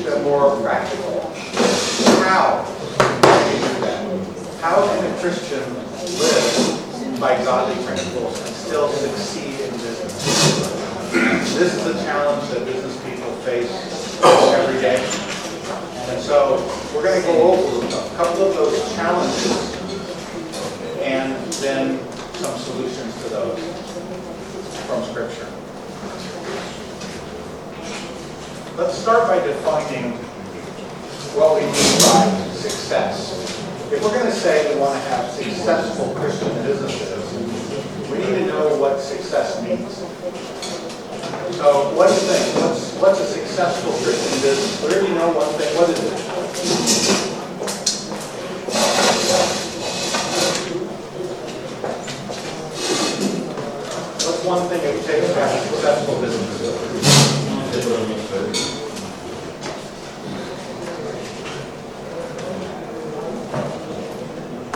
the more practical. How can you do that? How can a Christian live by godly principles and still succeed in business? This is a challenge that business people face every day. And so we're going to go over a couple of those challenges and then some solutions to those from Scripture. Let's start by defining what we mean by success. If we're going to say we want to have successful Christian businesses, we need to know what success means. So what do you think? What's a successful Christian business? We already know one thing. What is it? What's one thing it would take to have a successful business? I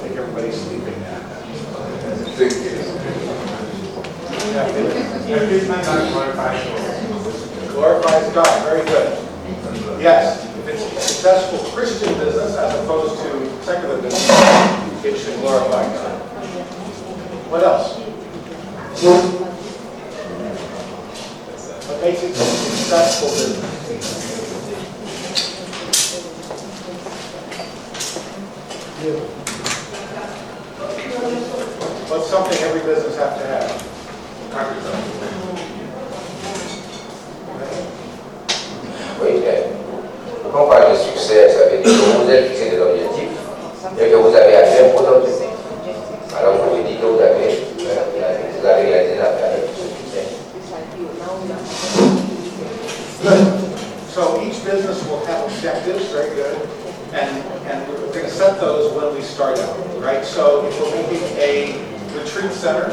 think everybody's sleeping now. Glorifies God. Very good. Yes, if it's a successful Christian business as opposed to secular business, it should glorify God. What else? What makes it a successful business? What's something every business has to have? Oui, quand on parle de succès, ça veut dire que vous êtes fixé des objectifs et que vous avez atteint un potentiel. Alors vous pouvez dire que vous avez réalisé l'affaire avec ce succès. Good. So each business will have objectives, very good, and we're going to set those when we start out, right? So if we're making a retreat center,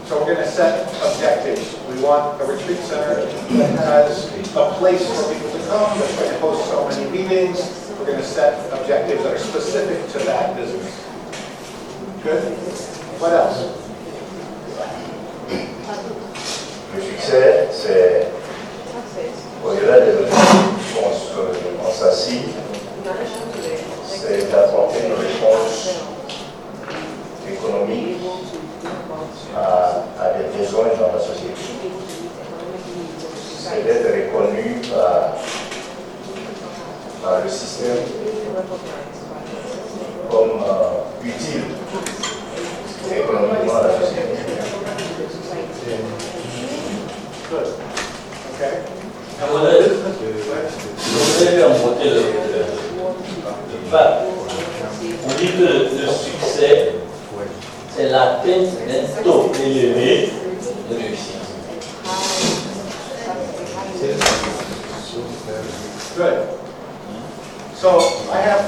so we're going to set objectives. We want a retreat center that has a place for people to come, that's going to host so many meetings. We're going to set objectives that are specific to that business. Good? What else? Le succès, c'est au-delà des objectifs qu'on s'assigne, c'est d'apporter une réponse économique à des besoins dans la société. C'est d'être reconnu par le système comme utile économiquement à la société. Good. Okay. Je voudrais remonter le pape. On dit que le succès, c'est l'atteinte d'un taux élevé de réussite. Good. So I have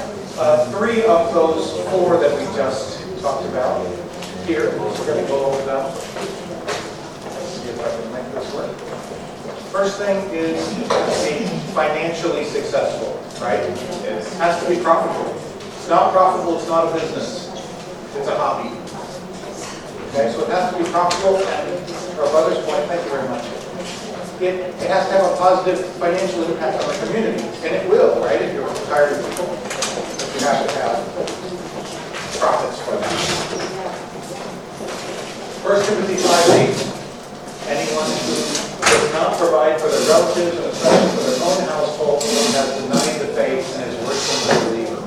3 of those 4 that we just talked about here. We're going to go over them. Let's see if I can make this work. First thing is being financially successful, right? It has to be profitable. If it's not profitable, it's not a business. It's a hobby. Okay, so it has to be profitable, and our brother's point, thank you very much. It has to have a positive financial impact on the community, and it will, right? If you're hiring people, but you have to have profits for that. 1 Timothy 5:8. Anyone who does not provide for their relatives and especially for their own household has denied the faith and is worse than a believer.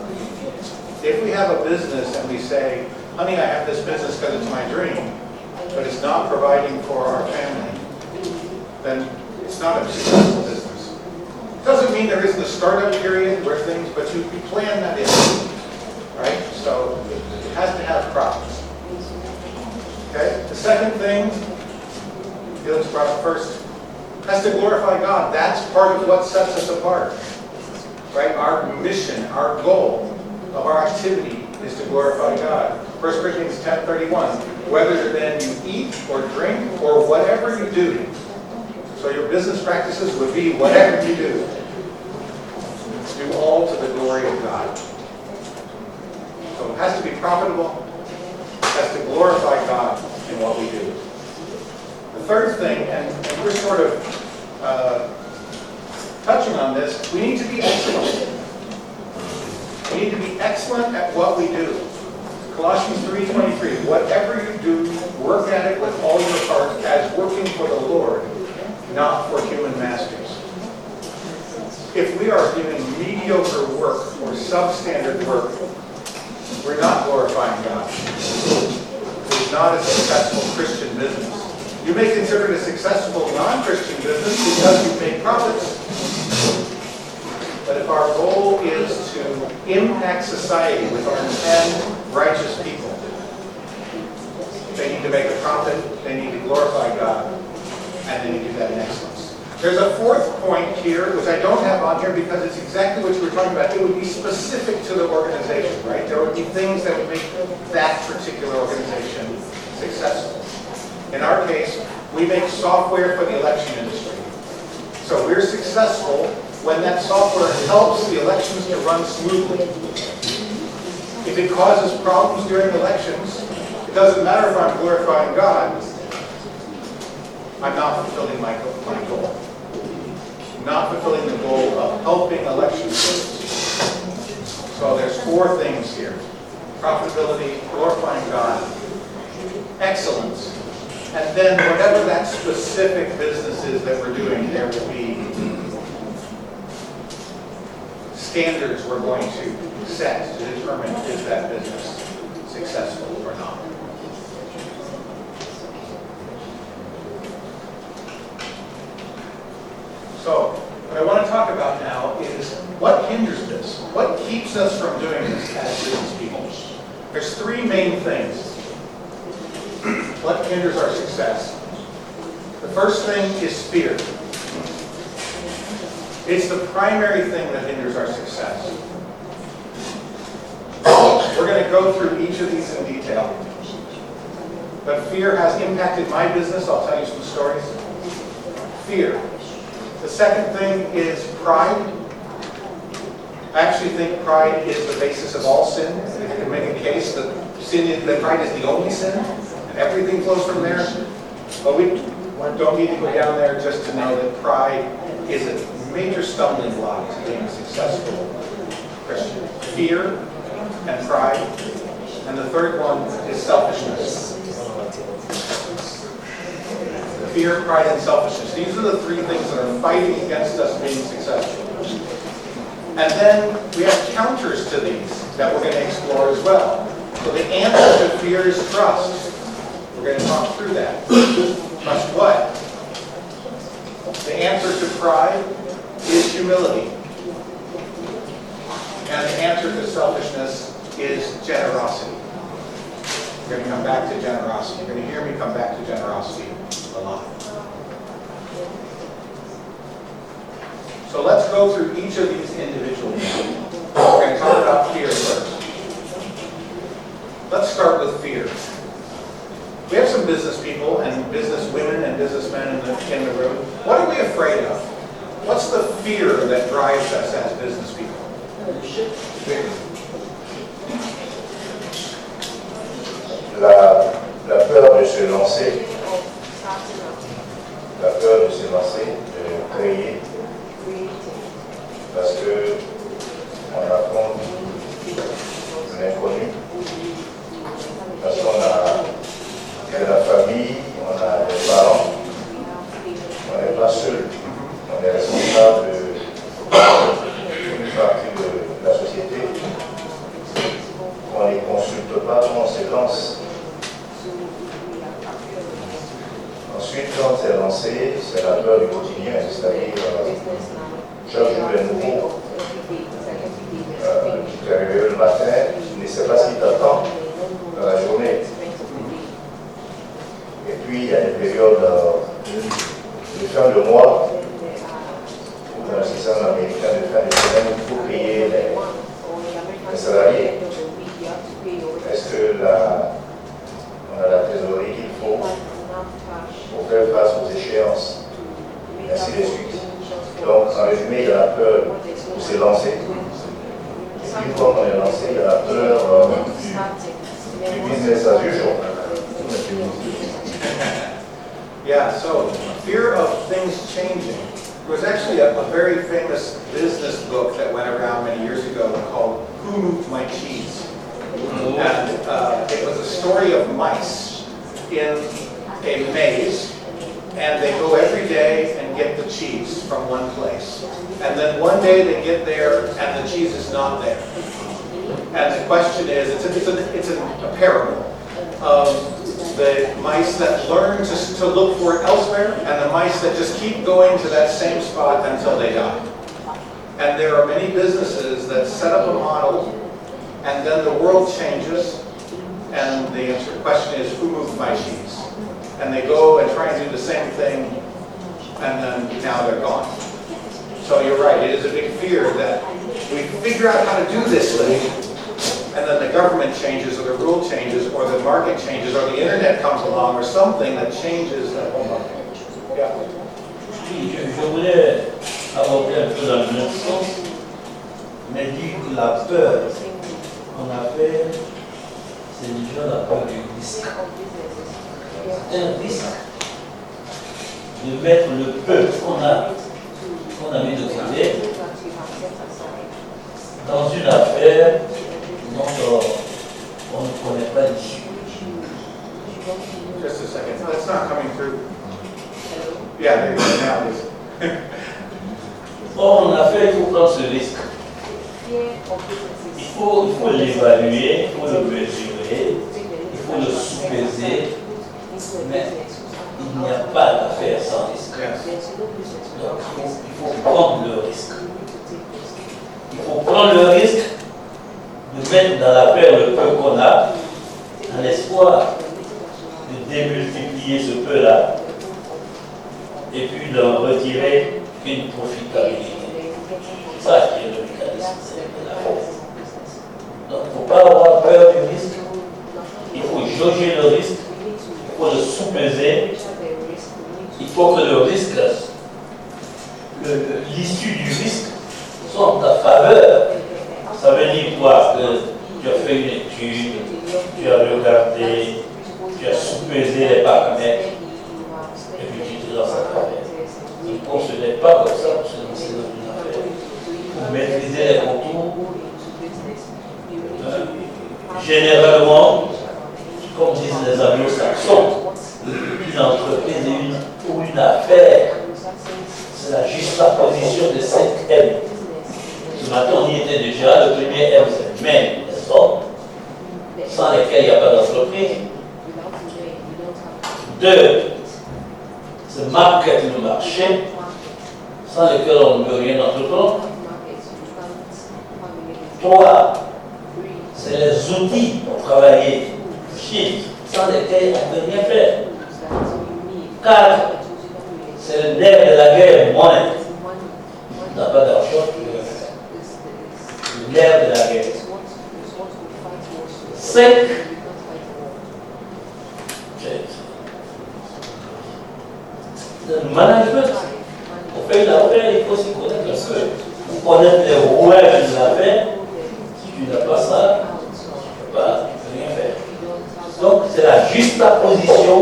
If we have a business and we say, honey, I have this business because it's my dream, but it's not providing for our family, then it's not a successful business. It doesn't mean there isn't a startup period where things, but you plan that in, right? So it has to have profits. Okay? The second thing, Felix brought up first, has to glorify God. That's part of what sets us apart. Right? Our mission, our goal of our activity is to glorify God. 1 Corinthians 10:31. Whether then you eat or drink or whatever you do. So your business practices would be whatever you do. Do all to the glory of God. So it has to be profitable. It has to glorify God in what we do. The third thing, and we're sort of touching on this, we need to be excellent. We need to be excellent at what we do. Colossians 3:23, whatever you do, work at it with all your heart as working for the Lord, not for human masters. If we are doing mediocre work or substandard work, we're not glorifying God. It's not a successful Christian business. You may consider it a successful non-Christian business because you've made profits. But if our goal is to impact society with our 10 righteous people, they need to make a profit, they need to glorify God, and they need to do that in excellence. There's a fourth point here, which I don't have on here because it's exactly what you were talking about. It would be specific to the organization, right? There would be things that would make that particular organization successful. In our case, we make software for the election industry. So we're successful when that software helps the elections to run smoothly. If it causes problems during elections, it doesn't matter if I'm glorifying God, I'm not fulfilling my goal. I'm not fulfilling the goal of helping elections. So there's four things here: profitability, glorifying God, excellence, and then whatever that specific business is that we're doing, there will be standards we're going to set to determine is that business successful or not. So, what I want to talk about now is what hinders this? What keeps us from doing this as business people? There's three main things. What hinders our success? The first thing is fear. It's the primary thing that hinders our success. We're going to go through each of these in detail. But fear has impacted my business. I'll tell you some stories. Fear. The second thing is pride. I actually think pride is the basis of all sin. You can make a case that pride is the only sin, and everything flows from there. But we don't need to go down there just to know that pride is a major stumbling block to being a successful Christian. Fear and pride. And the third one is selfishness. Fear, pride, and selfishness. These are the three things that are fighting against us being successful. And then we have counters to these that we're going to explore as well. So the answer to fear is trust. We're going to talk through that. Trust what? The answer to pride is humility. And the answer to selfishness is generosity. We're going to come back to generosity. You're going to hear me come back to generosity a lot. So let's go through each of these individually. We're going to talk about fear first. Let's start with fear. We have some business people and business women and businessmen in the room. What are we afraid of? What's the fear that drives us as business people? La peur de se lancer, la peur de se lancer, de créer, parce que on affronte l'inconnu, parce qu'on a de la famille, on a des parents, on n'est pas seul, on est responsable d'une partie de la société, on ne les consulte pas, on se lance. Ensuite, quand c'est lancé, c'est la peur du quotidien, c'est-à-dire chaque jour est nouveau. Tu t'es réveillé le matin, tu ne sais pas ce qui t'attend dans la journée. Et puis, il y a des périodes de fin de mois, ou dans le système américain de fin de semaine, il faut payer les salariés. Est-ce que on a la trésorerie qu'il faut pour faire face aux échéances, et ainsi de suite. Donc, en résumé, il y a la peur de se lancer. Et puis, quand on est lancé, il y a la peur du business as usual. Yeah, so fear of things changing. There was actually a very famous business book that went around many years ago called Who Moved My Cheese? And it was a story of mice in a maze, and they go every day and get the cheese from one place. And then one day they get there and the cheese is not there. And the question is, it's a parable of the mice that learn to look for it elsewhere, and the mice that just keep going to that same spot until they die. And there are many businesses that set up a model, and then the world changes, and the question is, who moved my cheese? And they go and try and do the same thing, and then now they're gone. So you're right, it is a big fear that we figure out how to do this thing, and then the government changes, or the rule changes, or the market changes, or the internet comes along, or something that changes that whole market. Yeah. Oui, je voulais aborder un peu dans le même sens, mais dire que la peur qu'on appelle, c'est déjà la peur du risque. C'est un risque de mettre le peu qu'on a mis de côté dans une affaire dont on ne connaît pas l'issue. Just a second. That's not coming through. Yeah, there you go. Now it is. Or, en affaire, il faut prendre ce risque. Il faut l'évaluer, il faut le mesurer, il faut le sous-peser, mais il n'y a pas d'affaire sans risque. Yes. Donc, il faut prendre le risque. Il faut prendre le risque de mettre dans l'affaire le peu qu'on a, en espoir de démultiplier ce peu-là, et puis d'en retirer une profitabilité. C'est ça qui est le mécanisme de l'affaire. Donc, il ne faut pas avoir peur du risque, il faut jauger le risque, il faut le sous-peser, il faut que le risque, l'issue du risque soit en ta faveur. Ça veut dire quoi? Que tu as fait une étude, tu as regardé, tu as sous-pesé les paramètres, et puis tu te lances à travers. Donc ce n'est pas comme ça pour se lancer dans une affaire. Pour maîtriser les contours, généralement, comme disent les anglo-saxons, une entreprise ou une affaire, c'est la juxtaposition de 5 M. Ce matin, on y était déjà. Le premier M, c'est men, les hommes, sans lesquels il n'y a pas d'entreprise. 2, c'est market, le marché, sans lequel on ne peut rien entreprendre. 3, c'est les outils pour travailler, sans lesquels on ne peut rien faire. 4, c'est le nerf de la guerre, monnaie. On n'a pas d'argent, tu peux rien faire. Le nerf de la guerre. 5, le management. Pour faire une affaire, il faut s'y connaître un peu. Pour connaître les rouages de l'affaire, si tu n'as pas ça, tu ne peux rien faire. Donc, c'est la juxtaposition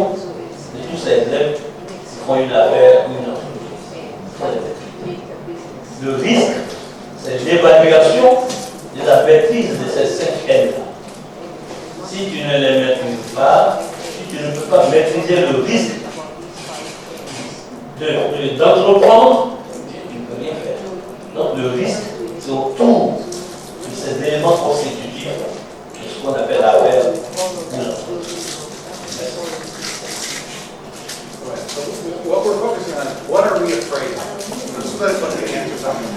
de tous ces élèves qui font une affaire ou une entreprise. Le risque, c'est l'évaluation de la maîtrise de ces 5 N. Si tu ne les maîtrises pas, si tu ne peux pas maîtriser le risque d'entreprendre, tu ne peux rien faire. Donc le risque, c'est autour de ces éléments constitutifs de ce qu'on appelle l'affaire ou l'entreprise. So what we're focusing on is, what are we afraid of? So that's what the answer something.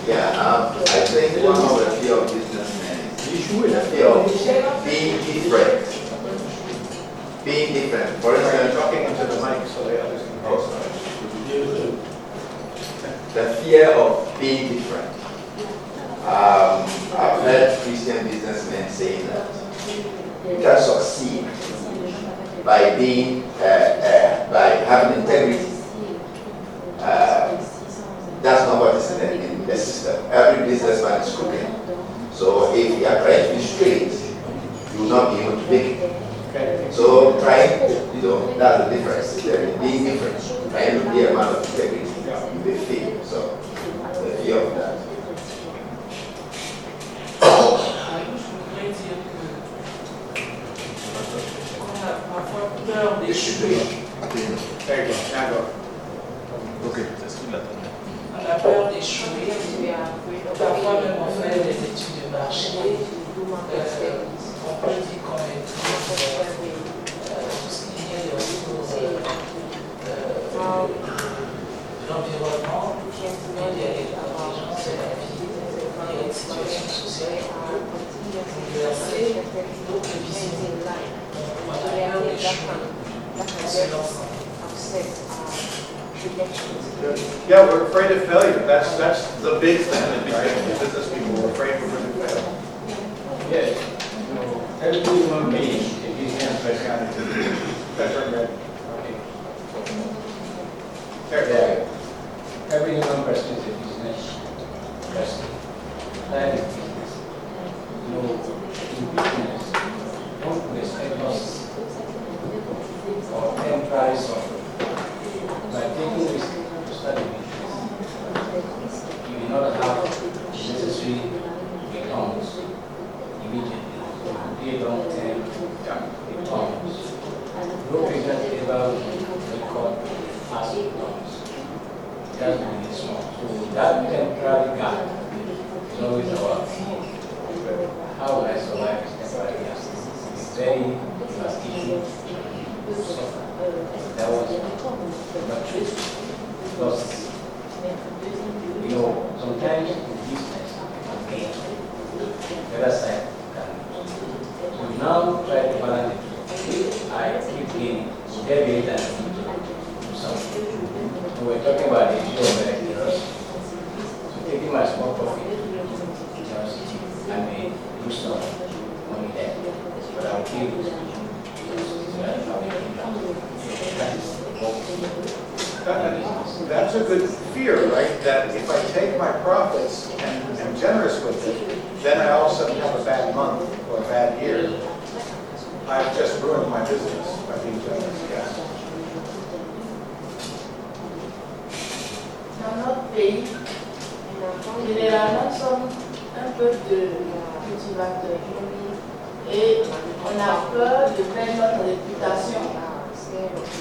Yeah, I think one of the fear of businessmen is the fear of being different. Being different. For instance, Talking into the mic so the others can hear. the fear of being different. I've heard Christian businessmen saying that you can succeed by being, by having integrity. That's not what is in the system. Every businessman is crooked. So if you are trying to be straight, you will not be able to make it. Okay. So trying, that's the difference. Being different. the fee. So the fee of that. There you go, now go. On a peur d'échouer. Parfois même on fait des études de marché. On peut dire qu'on maîtrise tout ce qui est autour de l'environnement, et l'intelligence de la vie, et une situation sociale bouleversée, d'autres visions. On a peur d'échouer. On se lance en Yeah, we're afraid of failure. That's the big thing that between business people. We're afraid we're going to fail. Yes. Every human being, if he's in speciality. That's right, Red. Yeah. Every human person is a business person. That is business. No, in business, don't expect loss or temporary suffering. By taking risk to start a business, you will not have necessary returns immediately. It will be a long-term returns. No business ever record fast returns. It has to be small. So that temporary gap is always our fear. How will I survive this temporary gap? It's very devastating to suffer. That was not true. Because, sometimes in business, you gain. The other side can lose. So we now try to balance it. If I keep gaining, there will be a need to do something. So we're talking about the issue of generosity. So taking my small profit, generosity, I may lose some money there. But I'll keep losing. That's a good fear, right? That if I take my profits and am generous with it, then I all of a sudden have a bad month or a bad year. I've just ruined my business by being generous. Yes. Dans notre pays, généralement, nous sommes un peu de cultivateurs et on a peur de perdre notre réputation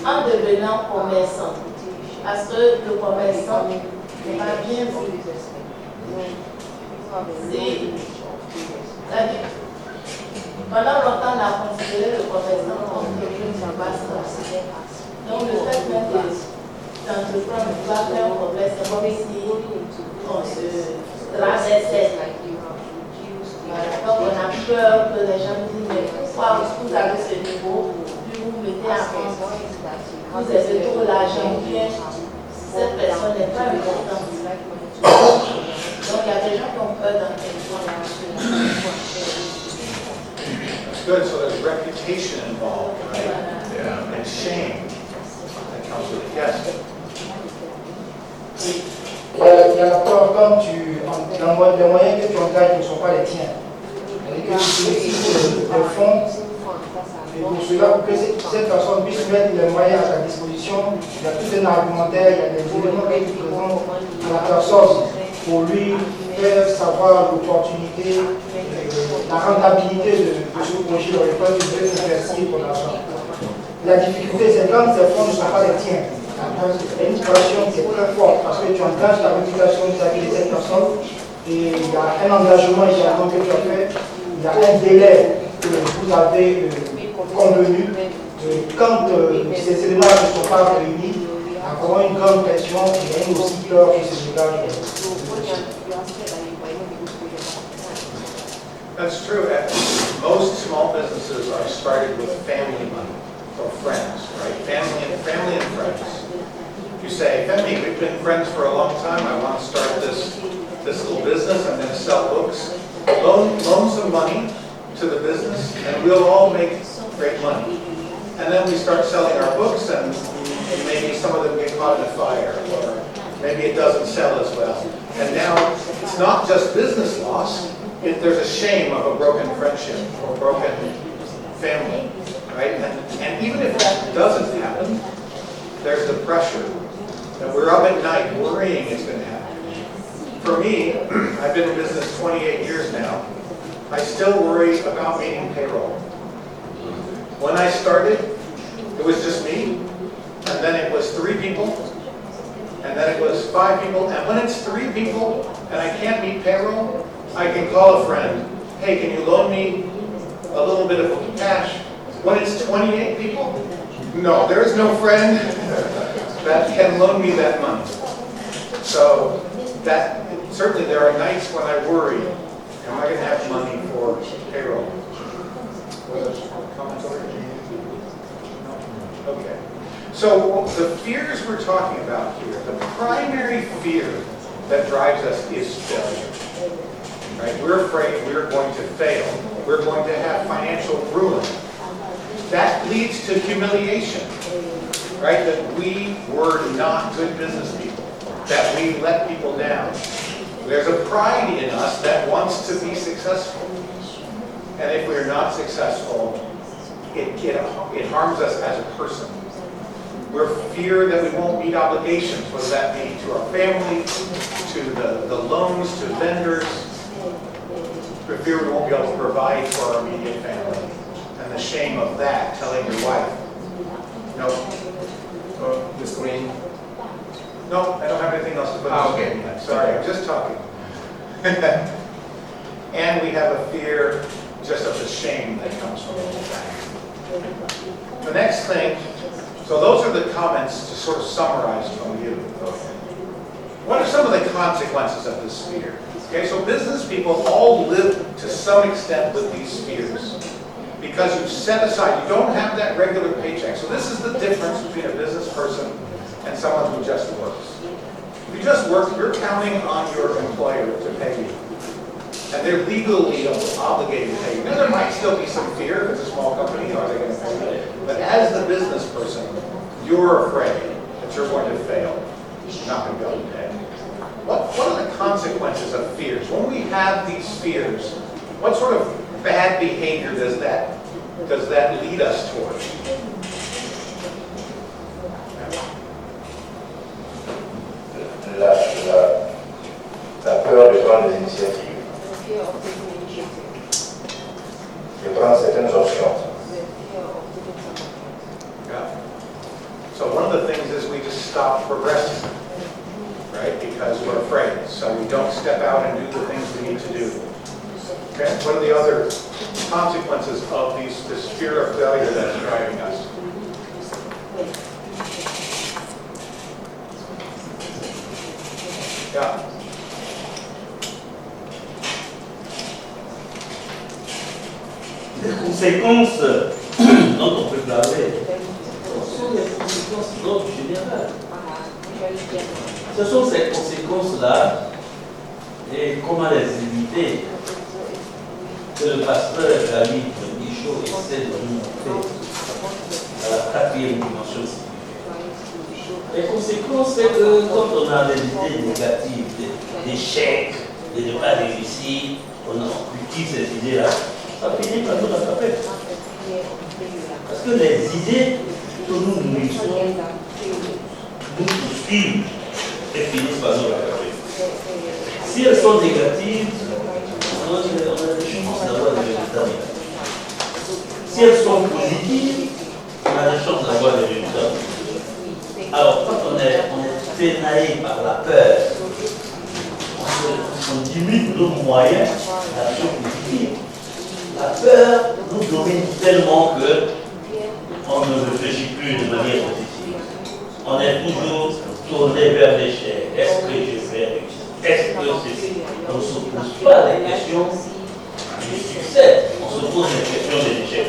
en devenant commerçant. Parce que le commerçant n'est pas bien vu. C'est-à-dire, pendant longtemps, on a considéré le commerçant comme quelqu'un qui passe. Donc, le fait même d'entreprendre, on va faire un commerce, c'est comme si on se traversait. Donc, on a peur que les gens disent, mais pourquoi vous avez ce niveau, puis vous mettez en compte, vous avez trop l'argent, bien, cette personne n'est pas importante. Donc, il y a des gens qui ont peur d'entreprendre. That's good. So there's reputation involved, right? Yeah. And shame that comes with it. Yes. Il y a la peur quand les moyens que tu engages ne sont pas les tiens. C'est-à-dire que tu utilises le fonds et pour cela, pour que cette personne puisse mettre les moyens à sa disposition, il y a tout un argumentaire, il y a des éléments qui sont présents à la personne pour lui faire savoir l'opportunité, la rentabilité de ce projet dans lequel tu veux investir ton argent. La difficulté, c'est quand ces fonds ne sont pas les tiens. Il y a une pression qui est très forte parce que tu engages ta réputation vis-à-vis de cette personne et il y a un engagement également que tu as fait, il y a un délai que vous avez convenu. Quand ces éléments ne sont pas réunis, il y a encore une grande pression et il y a une aussi peur qui se dégage. That's true. Most small businesses are started with family money or friends, right? Family and friends. You say, family, we've been friends for a long time. I want to start this little business. I'm going to sell books. Loan some money to the business, and we'll all make great money. And then we start selling our books, and maybe some of them get caught in a fire, or maybe it doesn't sell as well. And now it's not just business loss. There's a shame of a broken friendship or broken family, right? And even if that doesn't happen, there's the pressure And we're up at night worrying it's going to happen. For me, I've been in business 28 years now. I still worry about meeting payroll. When I started, it was just me, and then it was 3 people, and then it was 5 people, and when it's 3 people and I can't meet payroll, I can call a friend, hey, can you loan me a little bit of cash? When it's 28 people, no, there's no friend that can loan me that money. So that certainly there are nights when I worry, am I going to have money for payroll? Comments over here? No? Okay. So the fears we're talking about here, the primary fear that drives us is failure. Right? We're afraid we're going to fail. We're going to have financial ruin. That leads to humiliation. Right? That we were not good business people. That we let people down. There's a pride in us that wants to be successful. And if we're not successful, it harms us as a person. We're fear that we won't meet obligations, whether that be to our family, to the loans, to vendors. We're fear we won't be able to provide for our immediate family. And the shame of that, telling your wife, no. Ms. Green? No, I don't have anything else to put Okay. Sorry, I'm just talking. And we have a fear just of the shame that comes from it. The next thing, so those are the comments to sort of summarize from you. What are some of the consequences of this fear? Okay, so business people all live to some extent with these fears. Because you've set aside, you don't have that regular paycheck. So this is the difference between a business person and someone who just works. If you just work, you're counting on your employer to pay you. And they're legally obligated to pay you. Now, there might still be some fear if it's a small company, are they going to pay you? But as the business person, you're afraid that you're going to fail. You're not going to be able to pay. What are the consequences of fears? When we have these fears, what sort of bad behavior does that lead us towards? La peur de prendre des initiatives, de prendre certaines options. Yeah. So one of the things is we just stop progressing, right? Because we're afraid. So we don't step out and do the things we need to do. Okay? What are the other consequences of this fear of failure that is driving us? Yeah. Les conséquences dont on peut parler sont des conséquences d'ordre général. Ce sont ces conséquences-là et comment les éviter que le pasteur David Michaud essaie de nous montrer à la 4e dimension spirituelle. Les conséquences, c'est que quand on a des idées négatives, d'échecs, de ne pas réussir, on cultive ces idées-là, ça finit par nous attraper. Parce que les idées que nous nourrissons nous poursuivent et finissent par nous attraper. Si elles sont négatives, on a des chances d'avoir des résultats négatifs. Si elles sont positives, on a des chances d'avoir des résultats positifs. Alors, quand on est ténaillé par la peur, on diminue nos moyens d'action positive. La peur nous domine tellement qu'on ne réfléchit plus de manière positive. On est toujours tourné vers l'échec. Est-ce que je vais réussir? Est-ce que ceci? On ne se pose pas les questions du succès, on se pose les questions de l'échec.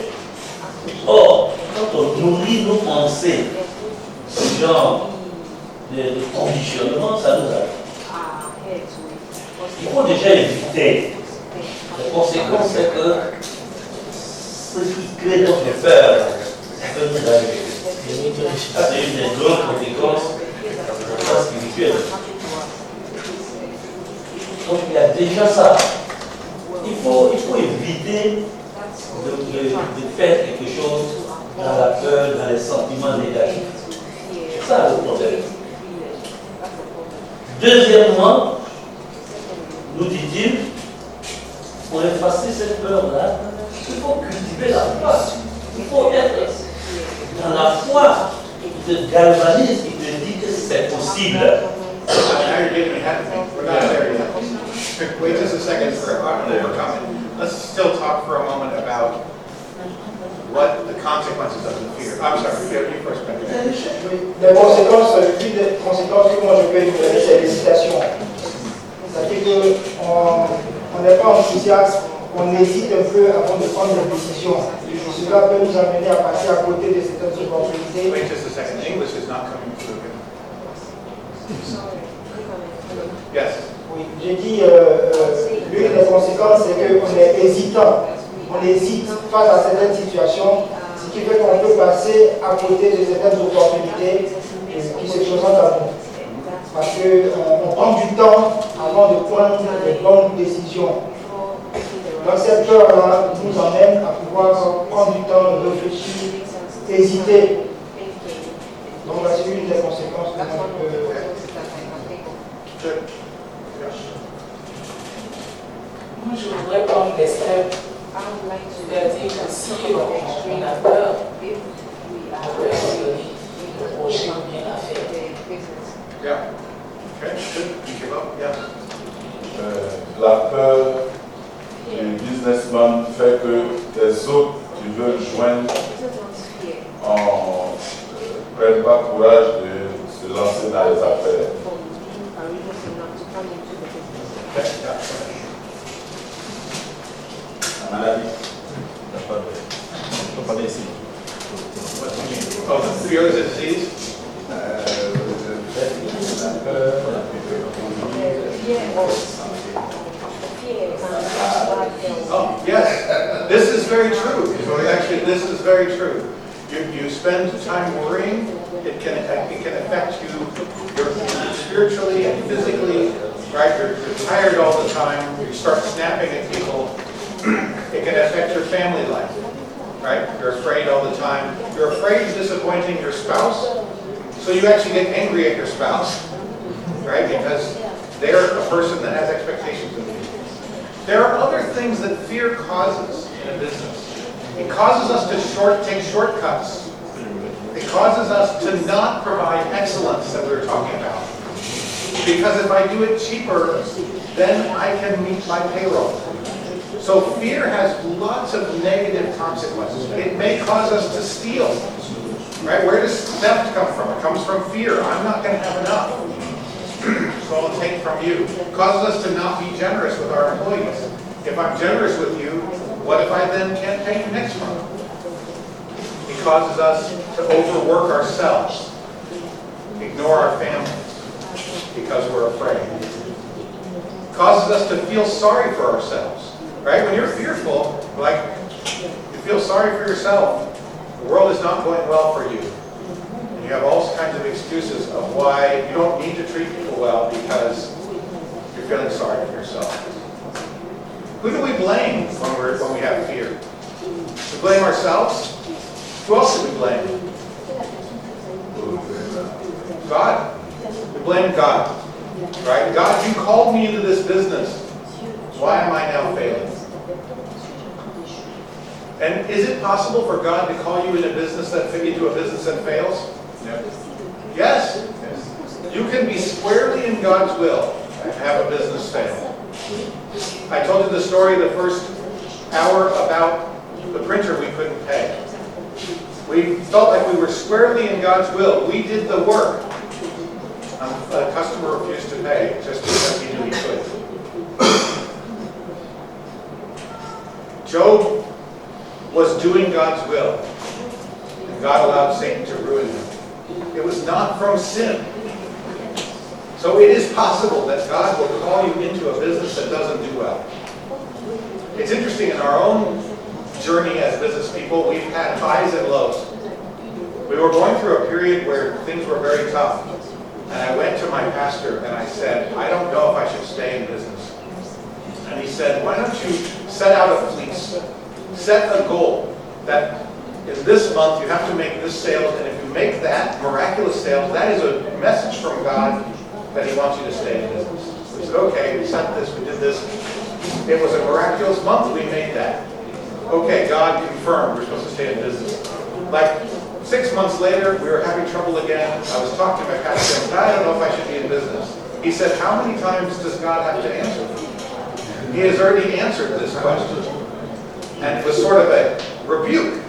Or, quand on nourrit nos pensées, ce genre de conditionnement, ça nous arrive. Il faut déjà éviter. La conséquence, c'est que ce qui crée notre peur, ça peut nous arriver. Ça, c'est une des grandes conséquences spirituelles. Donc, il y a déjà ça. Il faut éviter de faire quelque chose dans la peur, dans les sentiments négatifs. C'est ça le problème. Deuxièmement, nous dit-il, pour effacer cette peur-là, il faut cultiver la foi. Il faut être dans la foi qui te galvanise, qui te dit que c'est possible. Now you're getting ahead of me. We're not there yet. Wait just a second for overcoming. Let's still talk for a moment about what the consequences of the fear. I'm sorry, you first. Les conséquences, l'une des conséquences que moi je peux énumérer, c'est l'hésitation. C'est-à-dire qu'on n'est pas enthousiaste, on hésite un peu avant de prendre des décisions. Cela peut nous amener à passer à côté de certaines opportunités. Wait just a second. English is not coming through. Yes. Oui, j'ai dit, l'une des conséquences, c'est qu'on est hésitant. On hésite face à certaines situations, ce qui fait qu'on peut passer à côté de certaines opportunités qui se présentent à nous. Parce qu'on prend du temps avant de prendre les bonnes décisions. Donc cette peur-là nous emmène à pouvoir prendre du temps, réfléchir, hésiter. Donc c'est une des conséquences que l'on peut... Moi, je voudrais prendre des steps. C'est-à-dire que si on a peur, on peut essayer le projet ou bien l'affaire. Yeah. Okay, good. You give up? Yeah. La peur du businessman fait que les autres qui veulent joindre ne prennent pas courage de se lancer dans les affaires. Okay, yeah. La maladie, il n'y a pas de signe. What do you mean? Oh, the fear is a disease? Oh, yes. This is very true. So actually, this is very true. You spend time worrying, it can affect you spiritually and physically, right? You're tired all the time, you start snapping at people. It can affect your family life, right? You're afraid all the time. You're afraid of disappointing your spouse, so you actually get angry at your spouse, right? Because they're a person that has expectations of you. There are other things that fear causes in a business. It causes us to take shortcuts. It causes us to not provide excellence that we were talking about. Because if I do it cheaper, then I can meet my payroll. So fear has lots of negative consequences. It may cause us to steal. Right? Where does theft come from? It comes from fear. I'm not going to have enough. So I'll take from you. It causes us to not be generous with our employees. If I'm generous with you, what if I then can't pay you next month? It causes us to overwork ourselves, ignore our families because we're afraid. It causes us to feel sorry for ourselves. Right? When you're fearful, like you feel sorry for yourself, the world is not going well for you. And you have all kinds of excuses of why you don't need to treat people well because you're feeling sorry for yourself. Who do we blame when we have fear? We blame ourselves? Who else do we blame? God. We blame God. Right? God, you called me into this business. Why am I now failing? And is it possible for God to call you into a business that fails? No. Yes. You can be squarely in God's will and have a business fail. I told you the story the first hour about the printer we couldn't pay. We felt like we were squarely in God's will. We did the work. A customer refused to pay just because he knew he could. Job was doing God's will, and God allowed Satan to ruin him. It was not from sin. So it is possible that God will call you into a business that doesn't do well. It's interesting, in our own journey as business people, we've had highs and lows. We were going through a period where things were very tough. And I went to my pastor and I said, I don't know if I should stay in business. And he said, why don't you set out a fleece? Set a goal that in this month you have to make this sales, and if you make that miraculous sales, that is a message from God that he wants you to stay in business. We said, okay, we set this, we did this. It was a miraculous month, we made that. Okay, God confirmed we're supposed to stay in business. Like 6 months later, we were having trouble again. I was talking to my pastor and said, I don't know if I should be in business. He said, how many times does God have to answer? He has already answered this question. And it was sort of a rebuke,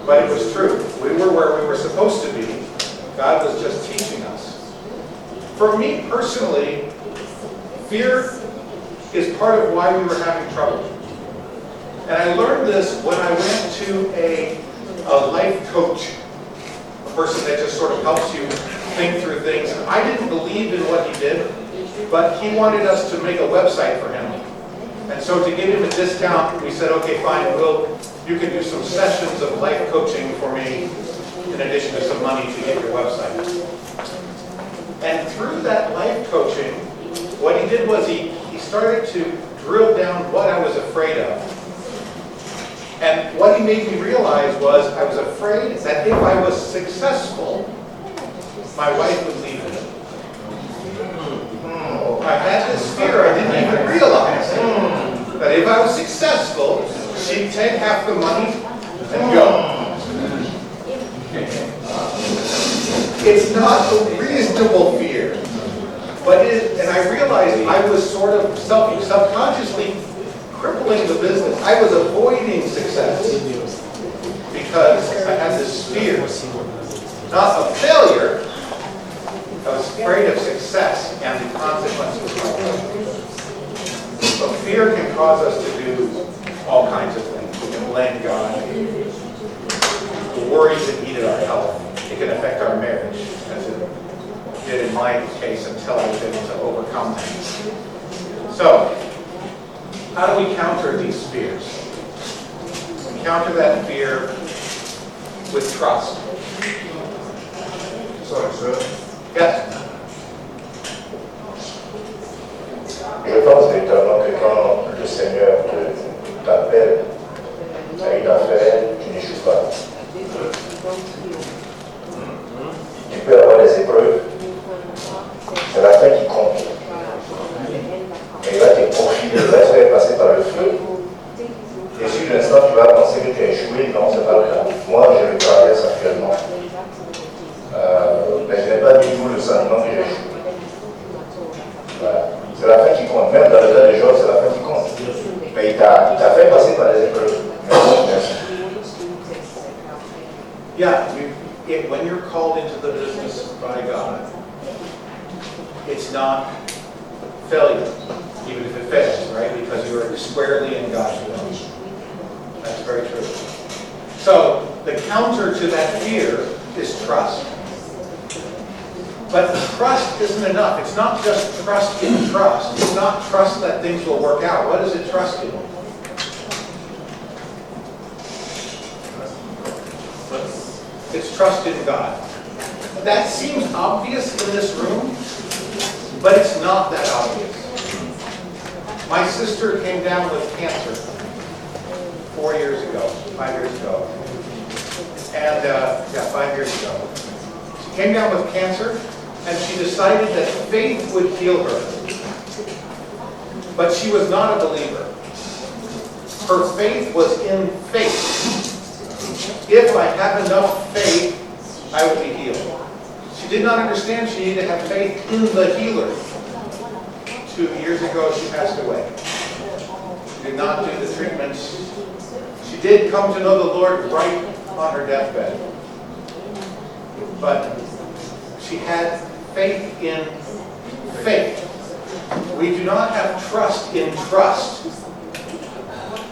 but it was true. We were where we were supposed to be. God was just teaching us. For me personally, fear is part of why we were having trouble. And I learned this when I went to a life coach, a person that just sort of helps you think through things. I didn't believe in what he did, but he wanted us to make a website for him. And so to give him a discount, we said, okay, fine, you can do some sessions of life coaching for me in addition to some money to get your website. And through that life coaching, what he did was he started to drill down what I was afraid of. And what he made me realize was I was afraid that if I was successful, my wife would leave me. I had this fear I didn't even realize that if I was successful, she'd take half the money and go. It's not a reasonable fear, but and I realized I was sort of subconsciously crippling the business. I was avoiding success because I had this fear, not of failure. I was afraid of success and the consequences of my life. So fear can cause us to do all kinds of things. We can blame God. The worries that eat at our health. It can affect our marriage, as it did in my case until I was able to overcome things. So, how do we counter these fears? We counter that fear with trust. Sorry, sir. Yes? Je pense véritablement que quand le Seigneur t'appelle à une affaire, tu n'échoues pas. Tu peux avoir des épreuves, c'est la fin qui compte. Mais il va te profiler, il va te faire passer par le feu. Et sur l'instant, tu vas penser que tu as échoué. Non, c'est pas le cas. Moi, je le traverse actuellement. Mais je n'ai pas du tout le sentiment que j'ai échoué. Voilà. C'est la fin qui compte. Même dans le cas de Job, c'est la fin qui compte. Mais il t'a fait passer par les épreuves. Merci. Yeah, when you're called into the business by God, it's not failure, even if it fails, right? Because you are squarely in God's will. That's very true. So, the counter to that fear is trust. But trust isn't enough. It's not just trust in trust. It's not trust that things will work out. What is it trust in? It's trust in God. That seems obvious in this room, but it's not that obvious. My sister came down with cancer 5 years ago. And, 5 years ago. She came down with cancer, and she decided that faith would heal her. But she was not a believer. Her faith was in faith. If I have enough faith, I will be healed. She did not understand she needed to have faith in the healer. 2 years ago, she passed away. She did not do the treatments. She did come to know the Lord right on her deathbed. But she had faith in faith. We do not have trust in trust.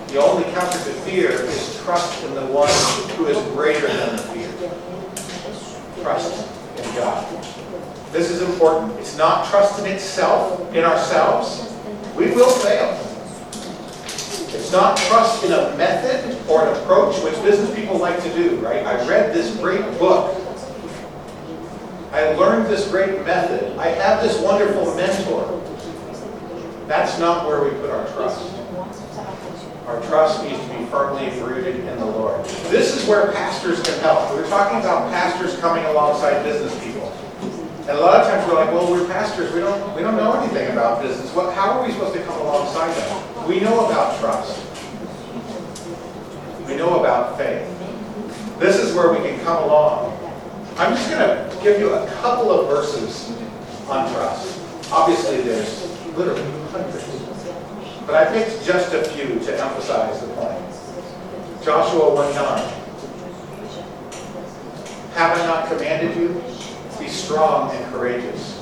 The only counter to fear is trust in the one who is greater than the fear. Trust in God. This is important. It's not trust in itself, in ourselves. We will fail. It's not trust in a method or an approach, which business people like to do, right? I read this great book. I learned this great method. I have this wonderful mentor. That's not where we put our trust. Our trust needs to be firmly rooted in the Lord. This is where pastors can help. We were talking about pastors coming alongside business people. And a lot of times we're like, well, we're pastors, we don't know anything about business. How are we supposed to come alongside them? We know about trust. We know about faith. This is where we can come along. I'm just going to give you a couple of verses on trust. Obviously, there's literally hundreds. But I picked just a few to emphasize the point. Joshua 1:9. Have I not commanded you? Be strong and courageous.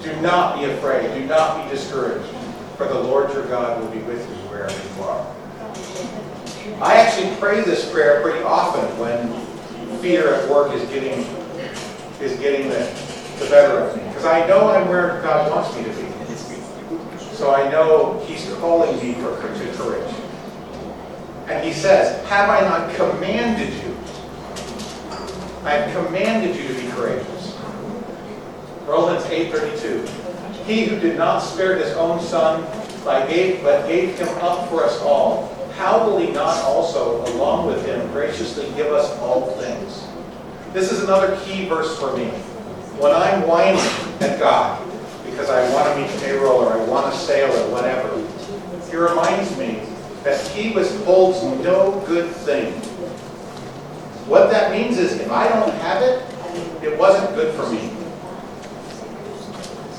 Do not be afraid. Do not be discouraged. For the Lord your God will be with you wherever you are. I actually pray this prayer pretty often when fear at work is getting the better of me. Because I know I'm where God wants me to be. So I know He's calling me to courage. And He says, have I not commanded you? I have commanded you to be courageous. Romans 8:32. He who did not spare His own Son, but gave Him up for us all, how will He not also, along with Him, graciously give us all things? This is another key verse for me. When I'm whining at God because I want to meet payroll or I want a sale or whatever, He reminds me that He withholds no good thing. What that means is if I don't have it, it wasn't good for me.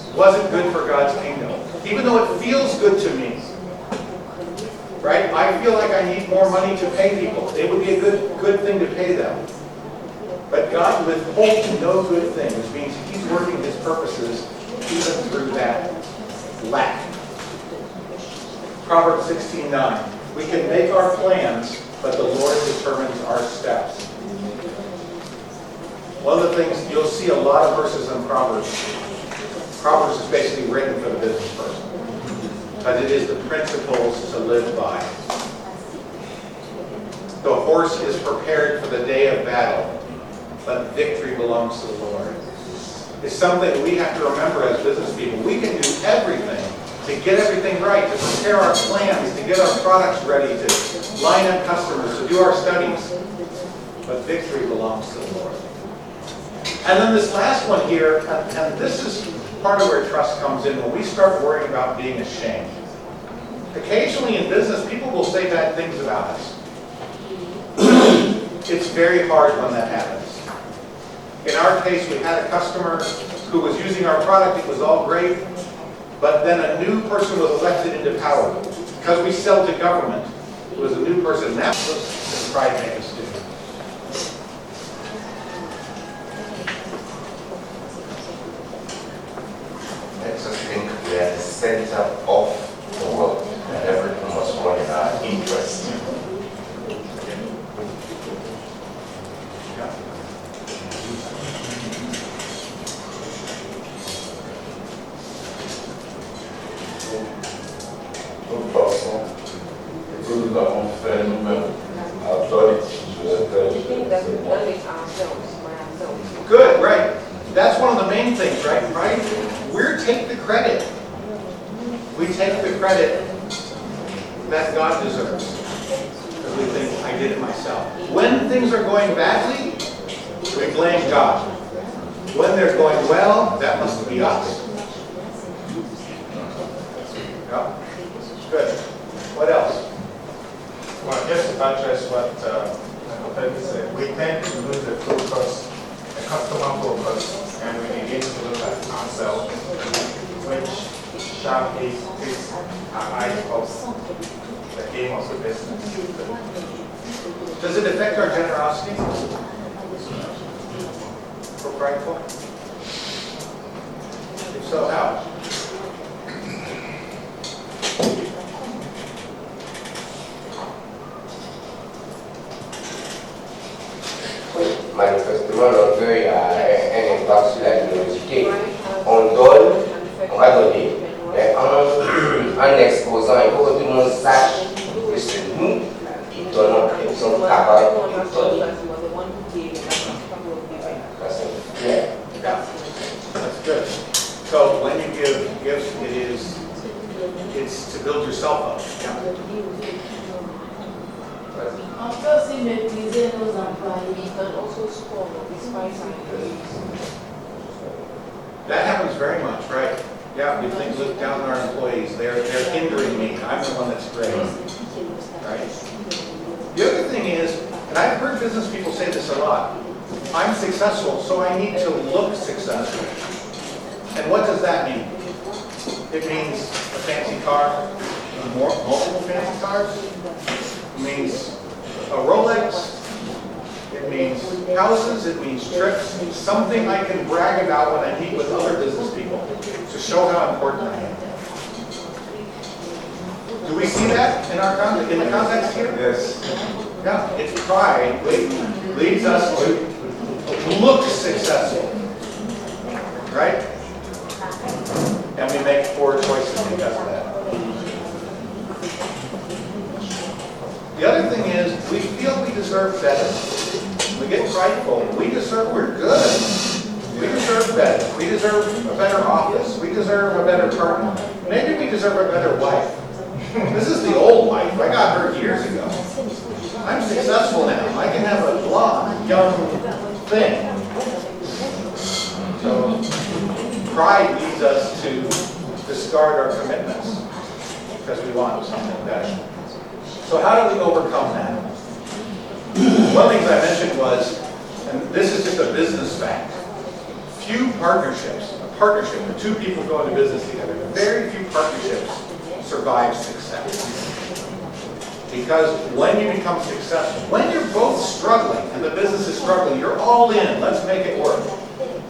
It wasn't good for God's kingdom. Even though it feels good to me. Right? I feel like I need more money to pay people. It would be a good thing to pay them. But God withholds no good thing, which means He's working His purposes even through that lack. Proverbs 16:9. We can make our plans, but the Lord determines our steps. One of the things, you'll see a lot of verses in Proverbs. Proverbs is basically written for the business person. But it is the principles to live by. The horse is prepared for the day of battle, but victory belongs to the Lord. It's something we have to remember as business people. We can do everything to get everything right, to prepare our plans, to get our products ready, to line up customers, to do our studies. But victory belongs to the Lord. And then this last one here, and this is part of where trust comes in, when we start worrying about being ashamed. Occasionally in business, people will say bad things about us. It's very hard when that happens. In our case, we had a customer who was using our product. It was all great. But then a new person was elected into power. Because we sell to government, it was a new person. That was the pride make us do. Makes us think we are the center of the world and everything must run in our interest. De toute façon, ce que nous avons fait nous-mêmes, authority, Good, right. That's one of the main things, right? Right? We take the credit. We take the credit that God deserves. Because we think, I did it myself. When things are going badly, we blame God. When they're going well, that must be us. Yeah. Good. What else? Well, just to address what Peggy said, we tend to lose the focus, the customer focus, and we begin to look at ourselves, which sharply takes our eyes off the aim of the business. Does it affect our generosity? We're prideful? If so, how? Manifestement, l'orgueil a un impact sur la générosité. On donne, on va donner, mais en exposant, il faut que tout le monde sache que c'est nous qui donnons et qui sommes capables de donner. That's clear. That's good. So when you give gifts, it's to build yourself up. Yeah. On peut aussi mépriser nos employés. That happens very much, right? Yeah, we think, look down on our employees. They're hindering me. I'm the one that's great. Right? The other thing is, and I've heard business people say this a lot, I'm successful, so I need to look successful. And what does that mean? It means a fancy car, multiple fancy cars. It means a Rolex. It means houses. It means trips. Something I can brag about when I meet with other business people to show how important I am. Do we see that in the context here? Yes. Yeah, it's pride leads us to look successful, right? And we make poor choices because of that. The other thing is, we feel we deserve better. We get prideful. We're good. We deserve better. We deserve a better office. We deserve a better partner. Maybe we deserve a better wife. This is the old wife. I got her years ago. I'm successful now. I can have a blonde, young thing. So, pride leads us to discard our commitments because we want something better. So how do we overcome that? One of the things I mentioned was, and this is just a business fact, few partnerships, a partnership where two people go into business together, very few partnerships survive success. Because when you become successful, when you're both struggling and the business is struggling, you're all in, let's make it work.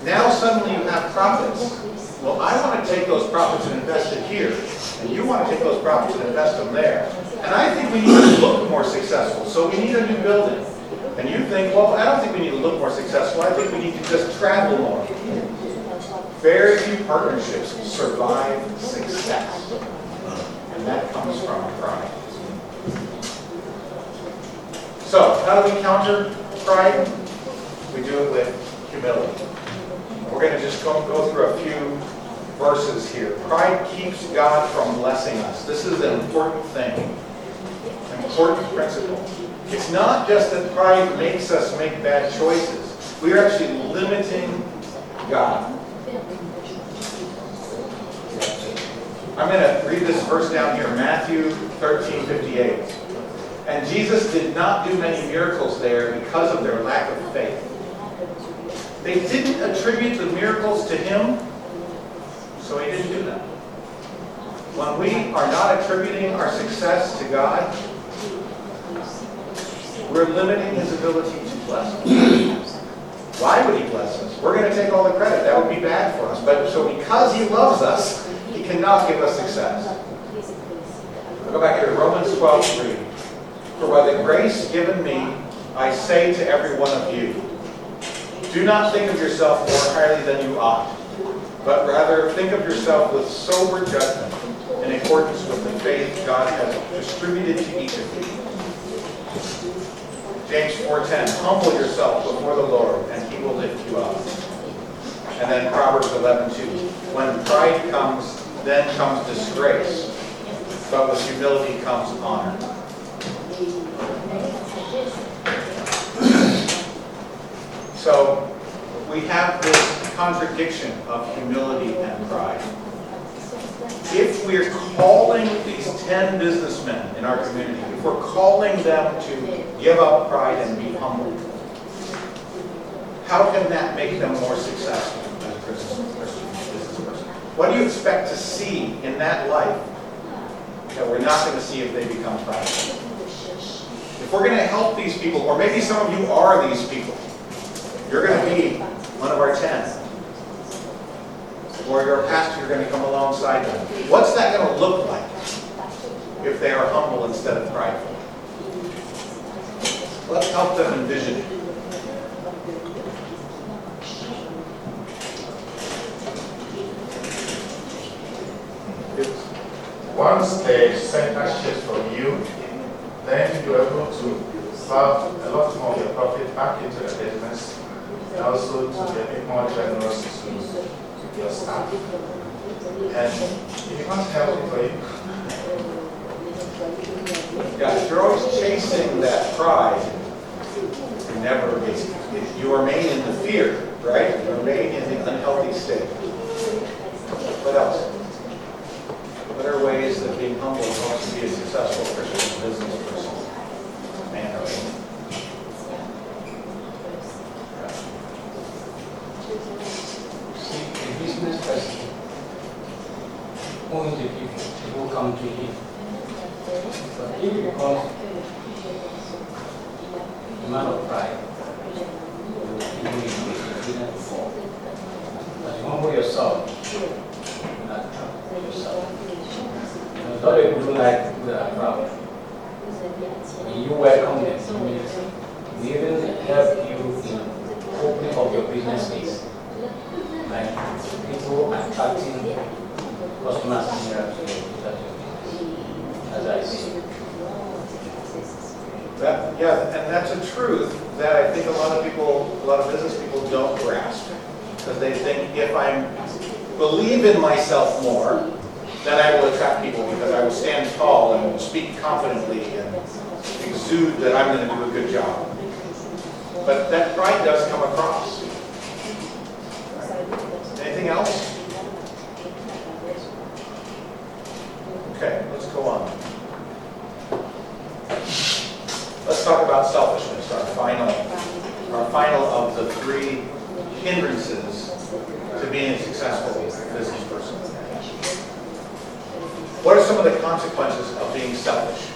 Now suddenly you have profits. Well, I want to take those profits and invest it here, and you want to take those profits and invest them there. And I think we need to look more successful, so we need a new building. And you think, well, I don't think we need to look more successful, I think we need to just travel more. Very few partnerships survive success. And that comes from pride. So, how do we counter pride? We do it with humility. We're going to just go through a few verses here. Pride keeps God from blessing us. This is an important thing, an important principle. It's not just that pride makes us make bad choices. We are actually limiting God. I'm going to read this verse down here, Matthew 13:58. And Jesus did not do many miracles there because of their lack of faith. They didn't attribute the miracles to him, so he didn't do them. When we are not attributing our success to God, we're limiting his ability to bless us. Why would he bless us? We're going to take all the credit. That would be bad for us. But so because he loves us, he cannot give us success. I'll go back here to Romans 12:3. For by the grace given me, I say to every one of you, do not think of yourself more highly than you ought, but rather think of yourself with sober judgment in accordance with the faith God has distributed to each of you. James 4:10, humble yourself before the Lord, and he will lift you up. And then Proverbs 11:2, when pride comes, then comes disgrace, but with humility comes honor. So we have this contradiction of humility and pride. If we're calling these 10 businessmen in our community, if we're calling them to give up pride and be humble, how can that make them more successful as a Christian business person? What do you expect to see in that life that we're not going to see if they become prideful? If we're going to help these people, or maybe some of you are these people, you're going to be one of our 10. Or your pastor, you're going to come alongside them. What's that going to look like if they are humble instead of prideful? Let's help them envision it. Once the center shifts from you, then you're able to serve a lot more of your profit back into the business, and also to be a bit more generous to your staff. And it becomes healthy for you. Yeah, if you're always chasing that pride, you remain in the fear, right? You remain in the unhealthy state. What else? What are ways that being humble helps you be a successful Christian business person? Man or woman? See, a business person owns the people who come to him. But if you become a man of pride, you will be before. But you humble yourself, not yourself. Not people who like people that are proud. When you welcome them, we even help you in opening up your businesses. Like people attracting customers here to as I see. Yeah, and that's a truth that I think a lot of business people don't grasp. Because they think if I believe in myself more, then I will attract people because I will stand tall and speak confidently and exude that I'm going to do a good job. But that pride does come across. Anything else? Okay, let's go on. Let's talk about selfishness, our final of the three hindrances to being a successful business person. What are some of the consequences of being selfish?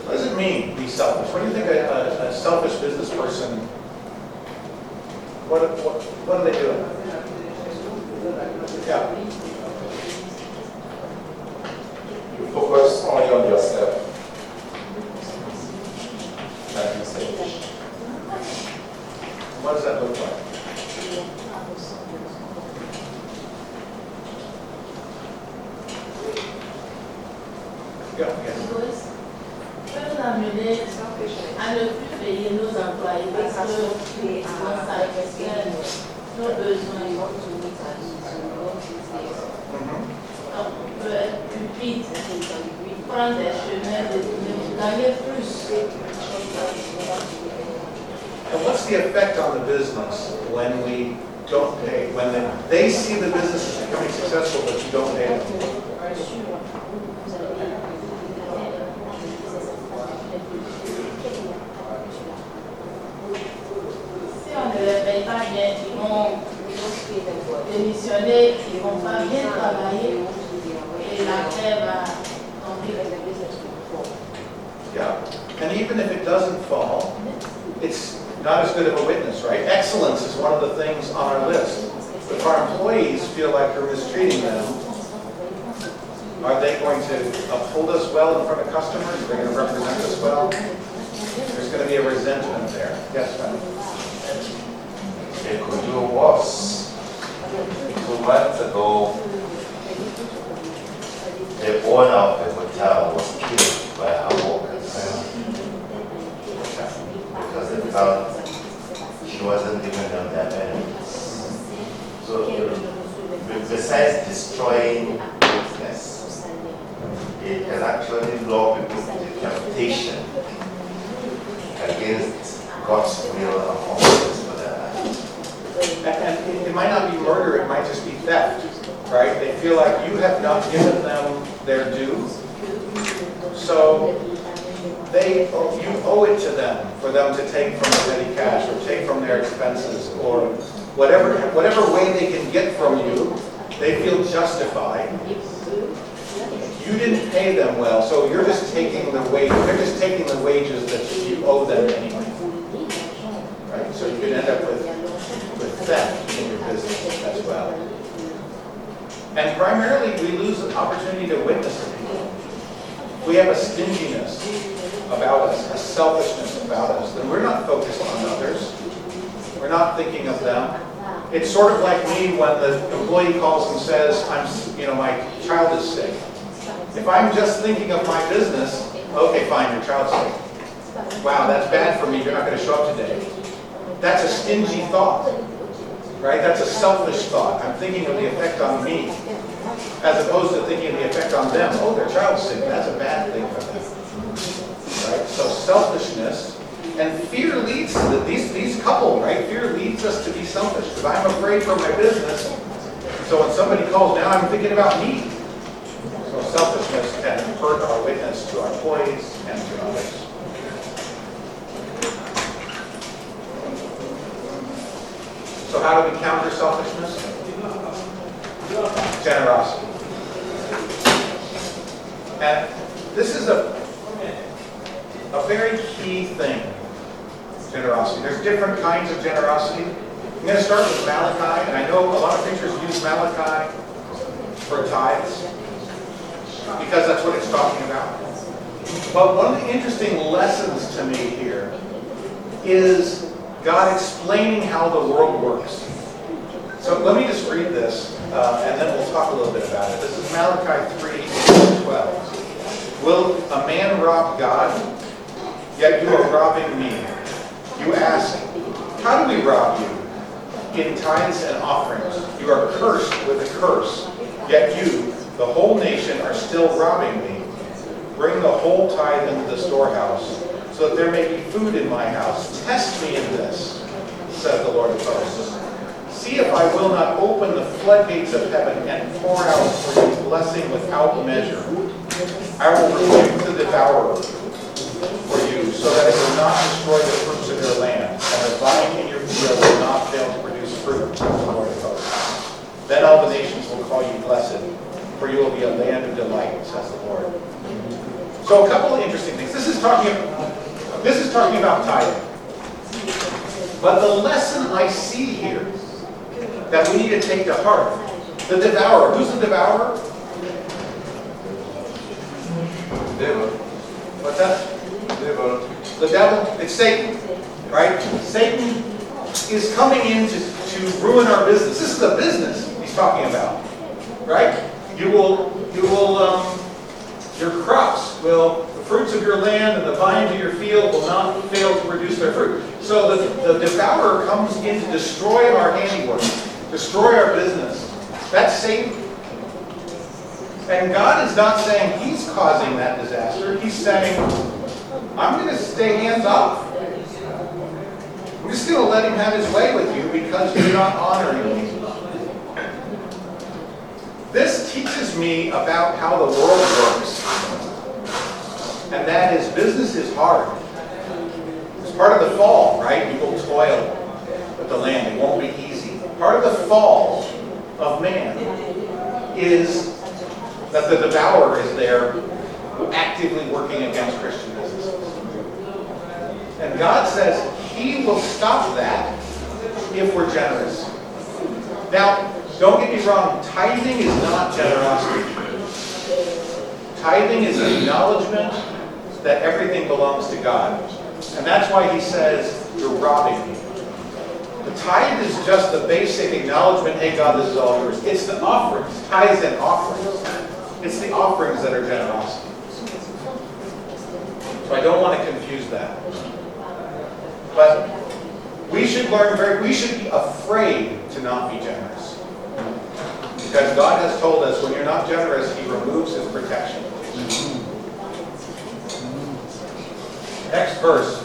What does it mean, be selfish? What do you think a selfish business person, what are they doing? Yeah. You focus only on yourself. Like you say. What does that look like? Yeah, yes. Peut nous amener à ne plus payer nos employés parce que on satisfait nos besoins. Donc, on peut être plus vite, prendre des chemins, de gagner plus. And what's the effect on the business when we don't pay? When they see the business is becoming successful, but you don't pay them? Si on ne les paye pas bien, ils vont démissionner, ils vont pas bien travailler et la paix va tomber. Yeah. And even if it doesn't fall, it's not as good of a witness, right? Excellence is one of the things on our list. If our employees feel like we're mistreating them, are they going to uphold us well in front of customers? Are they going to represent us well? There's going to be a resentment there. Yes, ma'am. It could do worse. 2 months ago, the owner of the hotel was killed by her workers because they felt she wasn't giving them their benefits. So, besides destroying business, it can actually lure people into temptation against God's will and purposes for their life. And it might not be murder, it might just be theft, right? They feel like you have not given them their due, so you owe it to them for them to take from the petty cash or take from their expenses or whatever way they can get from you, they feel justified. You didn't pay them well, so you're just taking the they're just taking the wages that you owe them anyway. Right? So you can end up with theft in your business as well. And primarily, we lose the opportunity to witness to people. We have a stinginess about us, a selfishness about us, then we're not focused on others. We're not thinking of them. It's sort of like me when the employee calls and says, my child is sick. If I'm just thinking of my business, okay, fine, your child's sick. Wow, that's bad for me, you're not going to show up today. That's a stingy thought, right? That's a selfish thought. I'm thinking of the effect on me, as opposed to thinking of the effect on them. Oh, their child's sick, that's a bad thing for them. Right? So selfishness And fear leads to these couple, right? Fear leads us to be selfish because I'm afraid for my business. So when somebody calls, now I'm thinking about me. So selfishness can hurt our witness to our employees and to others. So how do we counter selfishness? Generosity. And this is a very key thing, generosity. There's different kinds of generosity. I'm going to start with Malachi, and I know a lot of preachers use Malachi for tithes, because that's what it's talking about. But one of the interesting lessons to me here is God explaining how the world works. So let me just read this, and then we'll talk a little bit about it. This is Malachi 3:12. Will a man rob God? Yet you are robbing me. You ask, how do we rob you? In tithes and offerings. You are cursed with a curse. Yet you, the whole nation, are still robbing me. Bring the whole tithe into the storehouse, so that there may be food in my house. Test me in this, says the Lord of hosts. See if I will not open the floodgates of heaven and pour out for you blessing without measure. I will rebuke the devourer for you, so that it will not destroy the fruits of your land, and the vine in your field will not fail to produce fruit, says the Lord of hosts. Then all the nations will call you blessed, for you will be a land of delight, says the Lord. So a couple of interesting things. This is talking about tithing. But the lesson I see here that we need to take to heart, the devourer. Who's the devourer? Devil. What's that? Devil. The devil. It's Satan, right? Satan is coming in to ruin our business. This is a business he's talking about, right? Your crops will, the fruits of your land and the vines of your field will not fail to produce their fruit. So the devourer comes in to destroy our handiwork, destroy our business. That's Satan. And God is not saying he's causing that disaster. He's saying, I'm going to stay hands off. I'm just going to let him have his way with you because you're not honoring me. This teaches me about how the world works. And that is, business is hard. It's part of the fall, right? People toil with the land. It won't be easy. Part of the fall of man is that the devourer is there actively working against Christian businesses. And God says he will stop that if we're generous. Now, don't get me wrong, tithing is not generosity. Tithing is an acknowledgement that everything belongs to God. And that's why he says, you're robbing me. The tithe is just the basic acknowledgement, hey God, this is all yours. It's the offerings, tithes and offerings. It's the offerings that are generosity. So I don't want to confuse that. But we should we should be afraid to not be generous. Because God has told us when you're not generous, he removes his protection. Next verse.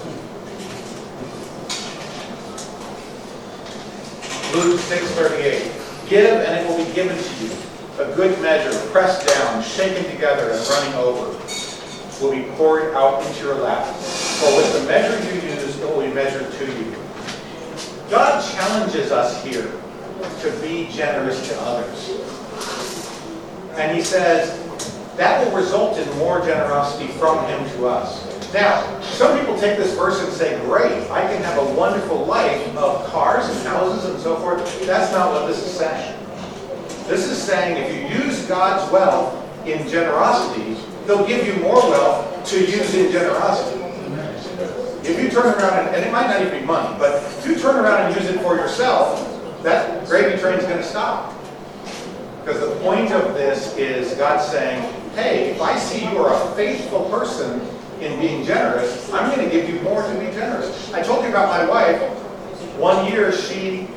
Luke 6:38. Give and it will be given to you. A good measure, pressed down, shaken together, and running over, will be poured out into your lap. For with the measure you use, it will be measured to you. God challenges us here to be generous to others. And he says that will result in more generosity from him to us. Now, some people take this verse and say, great, I can have a wonderful life of cars and houses and so forth. That's not what this is saying. This is saying if you use God's wealth in generosity, he'll give you more wealth to use in generosity. If you turn around, and it might not even be money, but if you turn around and use it for yourself, that gravy train's going to stop. Because the point of this is God saying, hey, if I see you are a faithful person in being generous, I'm going to give you more to be generous. I told you about my wife. One year she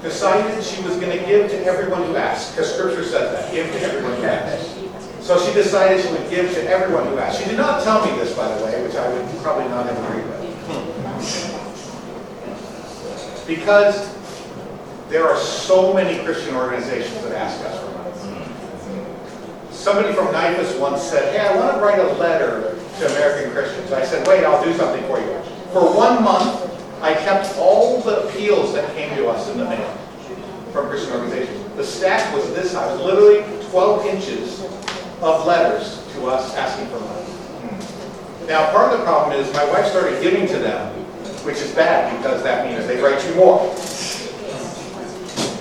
decided she was going to give to everyone who asked, because Scripture says that, give to everyone who asks. So she decided she would give to everyone who asked. She did not tell me this, by the way, which I would probably not have agreed with. Because there are so many Christian organizations that ask us for money. Somebody from NIFAS once said, hey, I want to write a letter to American Christians. I said, wait, I'll do something for you. For 1 month, I kept all the appeals that came to us in the mail from Christian organizations. The stack was this high. It was literally 12 inches of letters to us asking for money. Now, part of the problem is my wife started giving to them, which is bad because that means they write you more.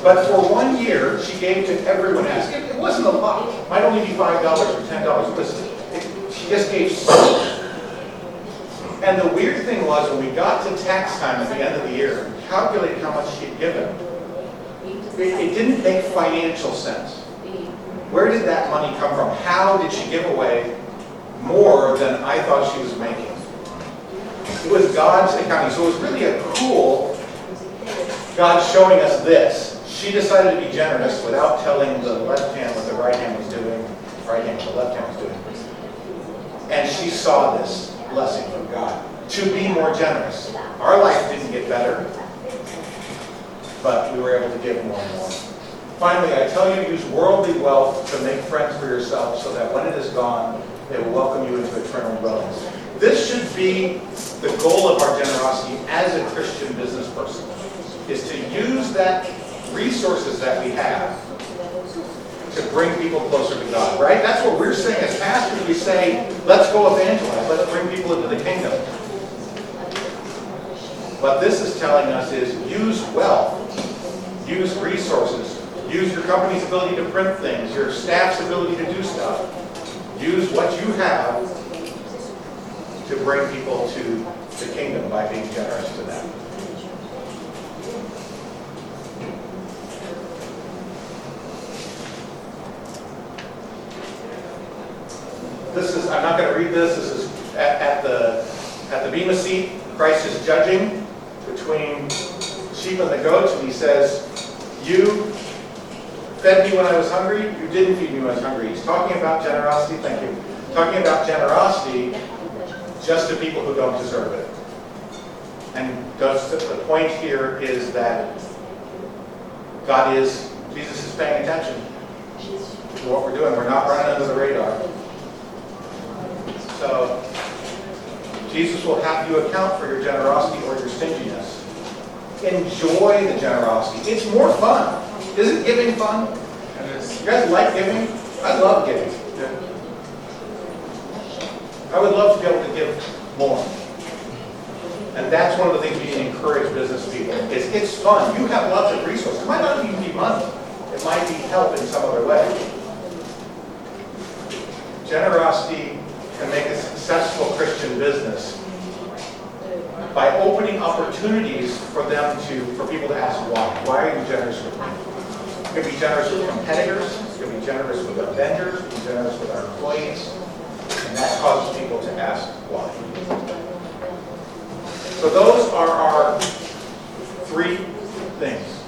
But for 1 year, she gave to everyone else. It wasn't a lot. It might only be $5 or $10. She just gave so much. And the weird thing was, when we got to tax time at the end of the year and calculated how much she had given, it didn't make financial sense. Where did that money come from? How did she give away more than I thought she was making? It was God's accounting. So it was really a cool God showing us this. She decided to be generous without telling the left hand what the right hand was doing, right hand what the left hand was doing. And she saw this blessing from God to be more generous. Our life didn't get better, but we were able to give more and more. Finally, I tell you to use worldly wealth to make friends for yourself so that when it is gone, they will welcome you into eternal dwellings. This should be the goal of our generosity as a Christian business person, is to use that resources that we have to bring people closer to God, right? That's what we're saying as pastors. We say, let's go evangelize. Let's bring people into the kingdom. What this is telling us is use wealth, use resources, use your company's ability to print things, your staff's ability to do stuff. Use what you have to bring people to the kingdom by being generous to them. This is, I'm not going to read this. This is at the Bema seat. Christ is judging between sheep and the goats, and he says, you fed me when I was hungry, you didn't feed me when I was hungry. He's talking about generosity, thank you. Talking about generosity just to people who don't deserve it. And the point here is that Jesus is paying attention to what we're doing. We're not running under the radar. So, Jesus will have you account for your generosity or your stinginess. Enjoy the generosity. It's more fun. Isn't giving fun? You guys like giving? I love giving. I would love to be able to give more. And that's one of the things we need to encourage business people. It's fun. You have lots of resources. It might not even be money. It might be help in some other way. Generosity can make a successful Christian business by opening opportunities for people to ask why. Why are you generous with me? You can be generous with competitors, you can be generous with our vendors, you can be generous with our employees, and that causes people to ask why. So those are our 3 things.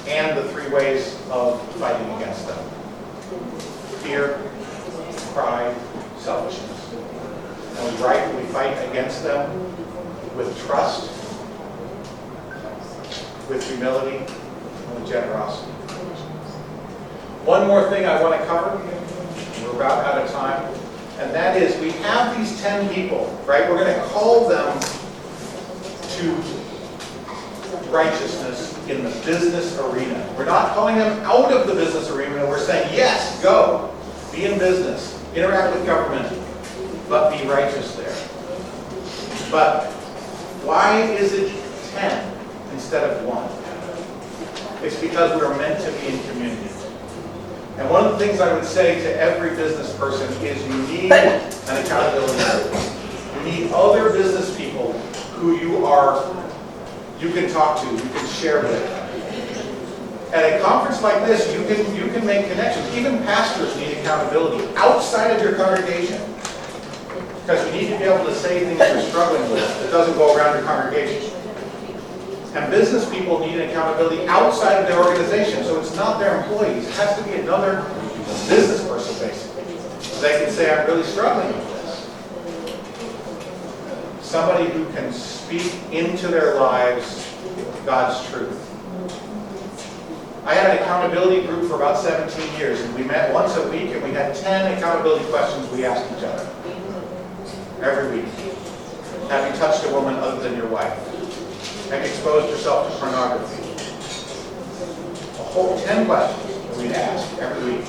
And the 3 ways of fighting against them. Fear, pride, selfishness. And we fight against them with trust, with humility, and with generosity. One more thing I want to cover. We're about out of time. And that is, we have these 10 people, right? We're going to call them to righteousness in the business arena. We're not calling them out of the business arena. We're saying, yes, go. Be in business. Interact with government. But be righteous there. But why is it 10 instead of 1? It's because we're meant to be in community. And one of the things I would say to every business person is you need an accountability group. You need other business people who you can talk to, you can share with. At a conference like this, you can make connections. Even pastors need accountability outside of your congregation. Because you need to be able to say things you're struggling with that doesn't go around your congregation. And business people need an accountability outside of their organization, so it's not their employees. It has to be another business person, basically. So they can say, I'm really struggling with this. somebody who can speak into their lives God's truth. I had an accountability group for about 17 years, and we met once a week, and we had 10 accountability questions we asked each other. Every week. Have you touched a woman other than your wife? Have you exposed yourself to pornography? A whole 10 questions that we'd ask every week.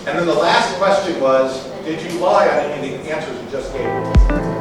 And then the last question was, did you lie on any of the answers you just gave me?